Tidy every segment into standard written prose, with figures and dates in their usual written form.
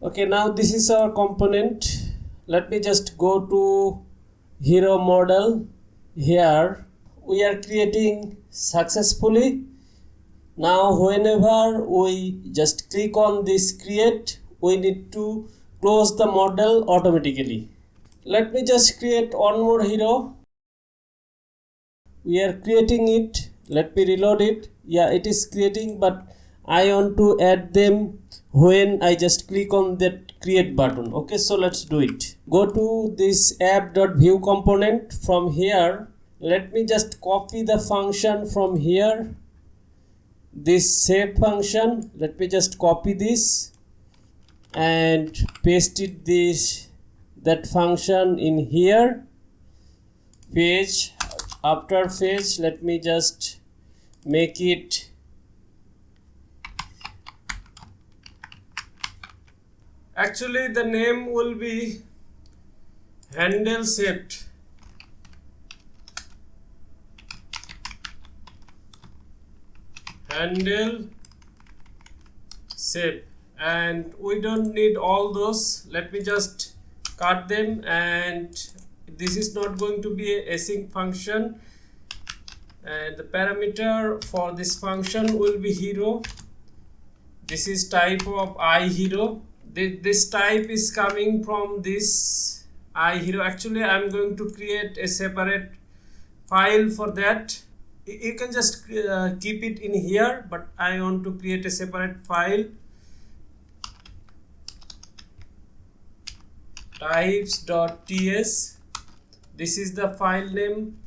Okay, now this is our component. Let me just go to hero model. Here we are creating successfully. Now whenever we just click on this create, we need to close the model automatically. Let me just create one more hero. We are creating it. Let me reload it. Yeah, it is creating, but I want to add them when I just click on that create button. Okay, so let's do it. Go to this app.view component. From here, let me just copy the function from here, this save function. Let me just copy this and paste it that function in here. Page, after page, let me just make it actually the name will be handle saved. Handle save, and we don't need all those. Let me just cut them, and this is not going to be a async function, and the parameter for this function will be hero. This is type of iHero. This type is coming from this iHero. Actually, I'm going to create a separate file for that. You can just keep it in here, but I want to create a separate file. Types.ts. This is the file name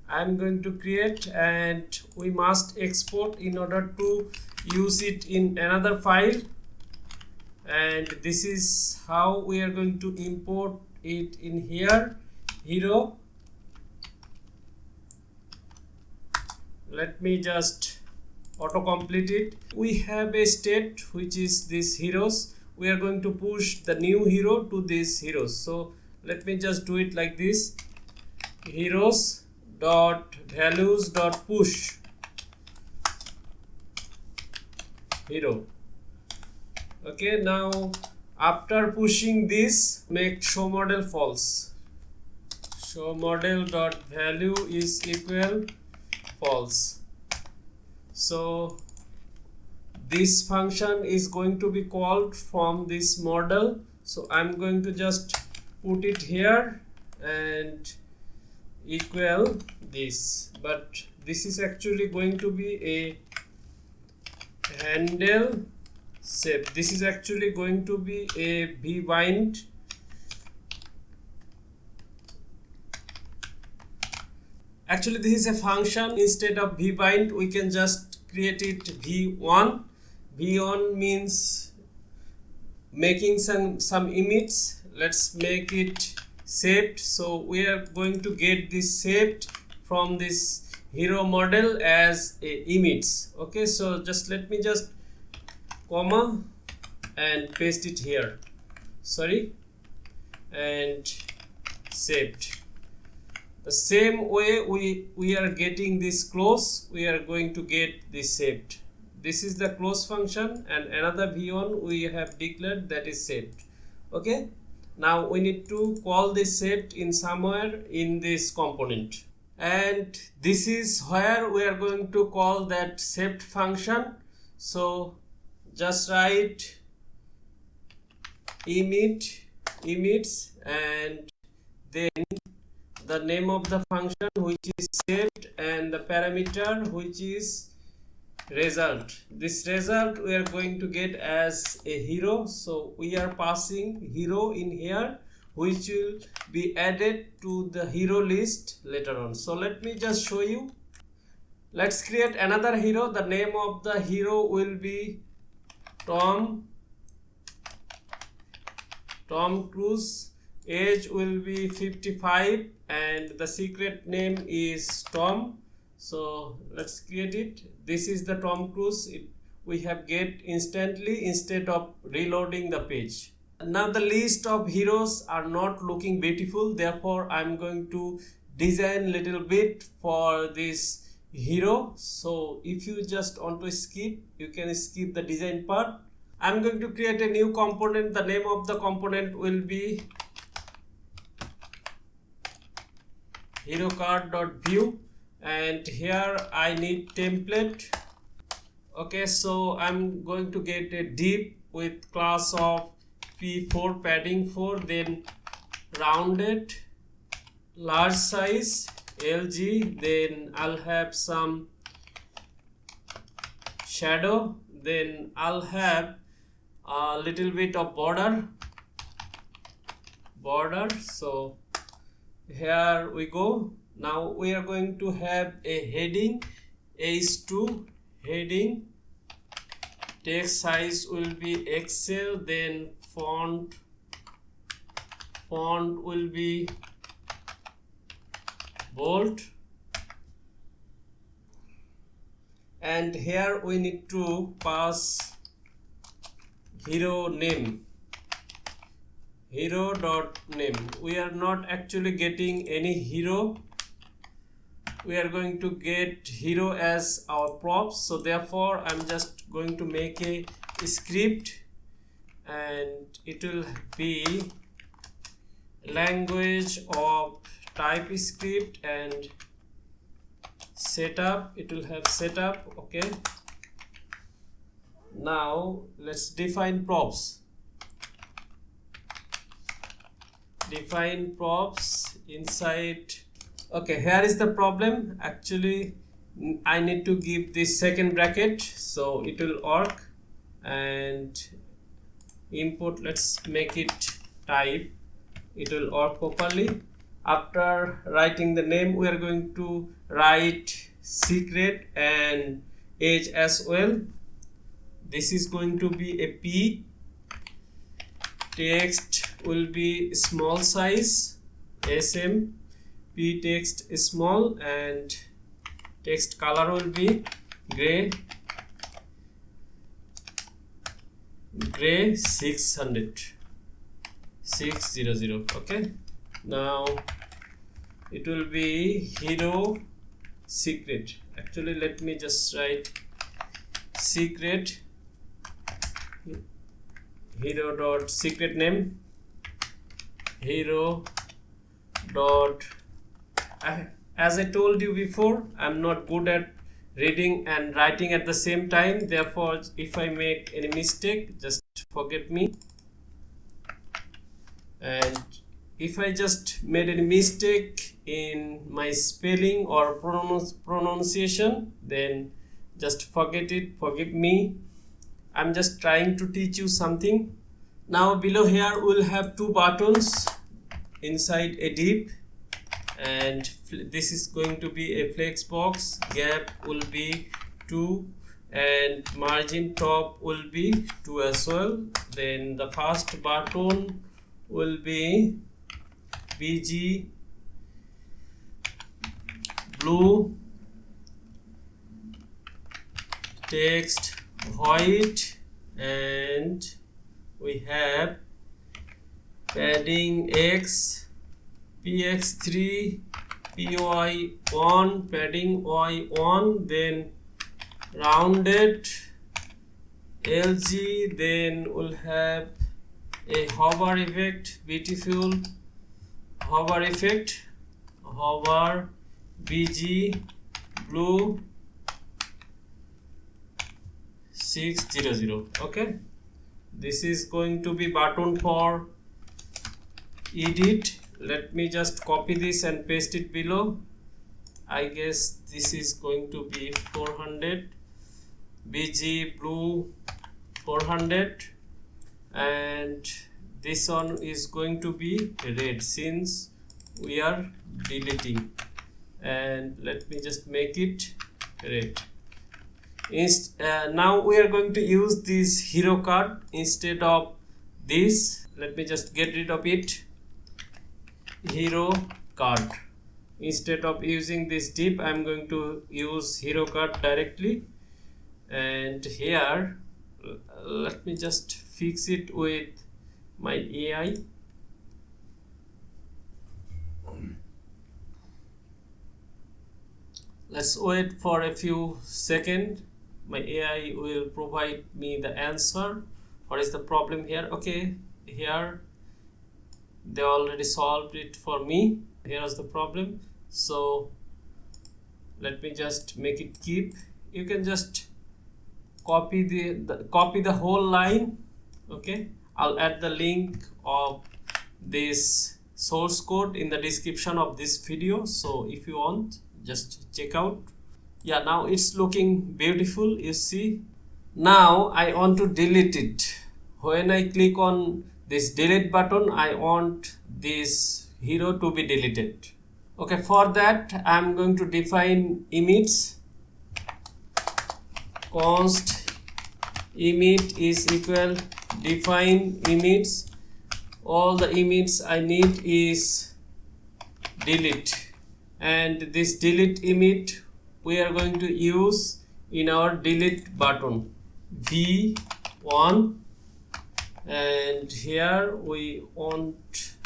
I'm going to create, and we must export in order to use it in another file. And this is how we are going to import it in here, hero. Let me just autocomplete it. We have a state which is this heroes. We are going to push the new hero to this heroes. So let me just do it like this: heroes dot values dot push hero. Okay, now after pushing this, make show model false. Show model dot value is equal false. So this function is going to be called from this model. So I'm going to just put it here and equal this, but this is actually going to be a handle save. This is actually going to be a vbind. Actually, this is a function. Instead of vbind, we can just create it v1. v1 means making some image. Let's make it saved. So we are going to get this saved from this hero model as a image. Okay, so just let me just comma and paste it here, sorry, and saved. The same way we are getting this close, we are going to get this saved. This is the close function, and another v1 we have declared, that is saved. Okay, now we need to call this saved in somewhere in this component, and this is where we are going to call that saved function. So just write emit and then the name of the function which is saved and the parameter which is result. This result we are going to get as a hero. So we are passing hero in here, which will be added to the hero list later on. So let me just show you. Let's create another hero. The name of the hero will be Tom Cruise. Age will be 55 and the secret name is Tom. So let's create it. This is the Tom Cruise. We have get instantly instead of reloading the page. Now the list of heroes are not looking beautiful, therefore I'm going to design little bit for this hero. So if you just want to skip, you can skip the design part. I'm going to create a new component. The name of the component will be HeroCard.view, and here I need template. Okay, so I'm going to get a div with class of p4 padding 4, then rounded large size LG, then I'll have some shadow, then I'll have a little bit of border. So here we go. Now we are going to have a heading h2 heading, text size will be Excel, then font will be bold, and here we need to pass hero name, hero.name. We are not actually getting any hero. We are going to get hero as our props, so therefore I'm just going to make a script, and it will be language of type script and setup. It will have setup. Okay, now let's define props. Define props inside. Okay, here is the problem. Actually I need to give this second bracket so it will work, and input, let's make it type, it will work properly. After writing the name, we are going to write secret and age as well. This is going to be a p. Text will be small size, sm. P text is small, and text color will be gray 600. Okay, now it will be hero secret. Actually let me just write secret, hero dot secret name, hero dot. As I told you before, I'm not good at reading and writing at the same time. Therefore, if I make any mistake, just forget me. And if I just made any mistake in my spelling or pronunciation, then just forget it, forgive me. I'm just trying to teach you something. Now below here we'll have two buttons inside a div, and this is going to be a flex box. Gap will be 2 and margin top will be 2 as well. Then the first button will be bg blue, text white, and we have padding x, px3, py1, padding y1, then rounded lg, then we'll have a hover effect, beautiful hover effect, hover bg blue 600. Okay, this is going to be button for edit. Let me just copy this and paste it below. I guess this is going to be 400, bg blue 400, and this one is going to be red since we are deleting, and let me just make it red. Now we are going to use this hero card instead of this. Let me just get rid of it. Hero card. Instead of using this div, I'm going to use hero card directly. And here, let me just fix it with my AI. Let's wait for a few seconds. My AI will provide me the answer What is the problem here? Okay, here they already solved it for me. Here is the problem. So let me just make it keep. You can just copy the whole line. Okay, I'll add the link of this source code in the description of this video, so if you want, just check out. Yeah, now it's looking beautiful, you see. Now I want to delete it. When I click on this delete button, I want this hero to be deleted. Okay, for that I'm going to define emits. Const emit is equal define emits. All the emits I need is delete, and this delete emit we are going to use in our delete button V1, and here we want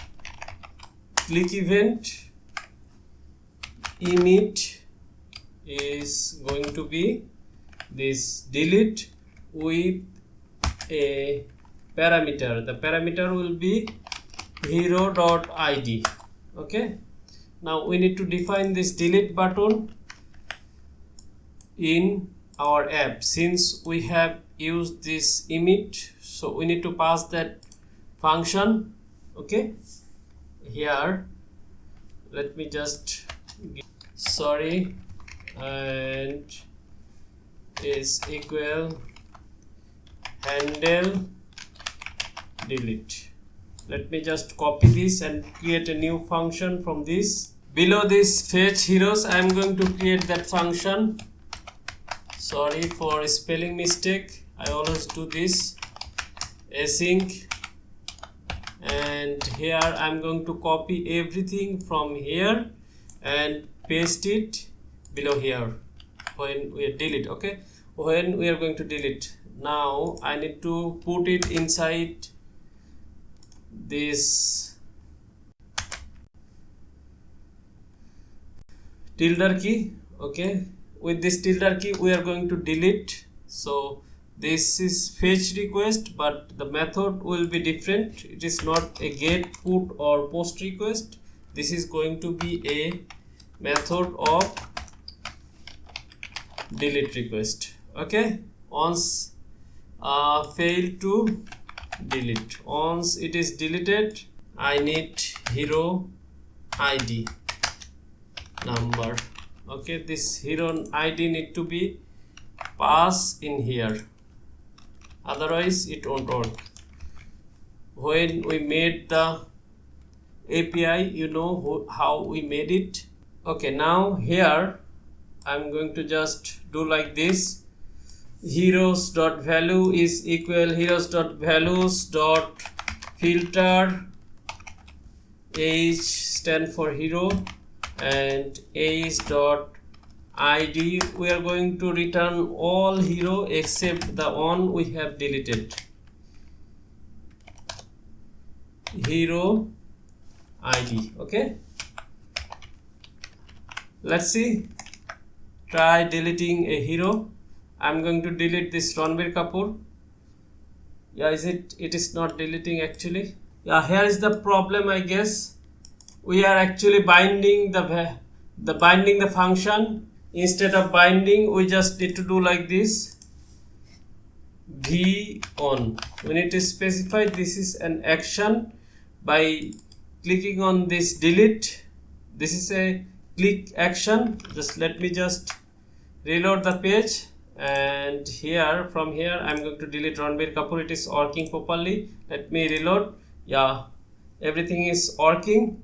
click event emit is going to be this delete with a parameter. The parameter will be hero.id. okay, now we need to define this delete button in our app. Since we have used this emit, so we need to pass that function. Okay, here let me just sorry, and is equal handle delete. Let me just copy this and create a new function from this. Below this fetch heroes, I am going to create that function. Sorry for spelling mistake, I always do this. Async, and here I am going to copy everything from here and paste it below here when we delete. Okay, when we are going to delete, now I need to put it inside this tilde key. Okay, with this tilde key we are going to delete. So this is fetch request, but the method will be different. It is not a get, put or post request. This is going to be a method of delete request. Okay, once fail to delete, once it is deleted, I need hero id number. Okay, this hero id need to be passed in here, otherwise it won't work. When we made the API, you know how we made it. Okay, now here I'm going to just do like this. Heroes.value is equal heroes.values.filter, age stand for hero, and age.id. We are going to return all hero except the one we have deleted, hero id. Okay, let's see. Try deleting a hero. I'm going to delete this Ranbir Kapoor. Yeah, it is not deleting actually. Yeah, here is the problem, I guess. We are actually binding the function. Instead of binding, we just need to do like this. V on. We need to specify this is an action by clicking on this delete. This is a click action. Just let me just reload the page, and here from here I'm going to delete Ranbir Kapoor. It is working properly. Let me reload. Yeah, everything is working.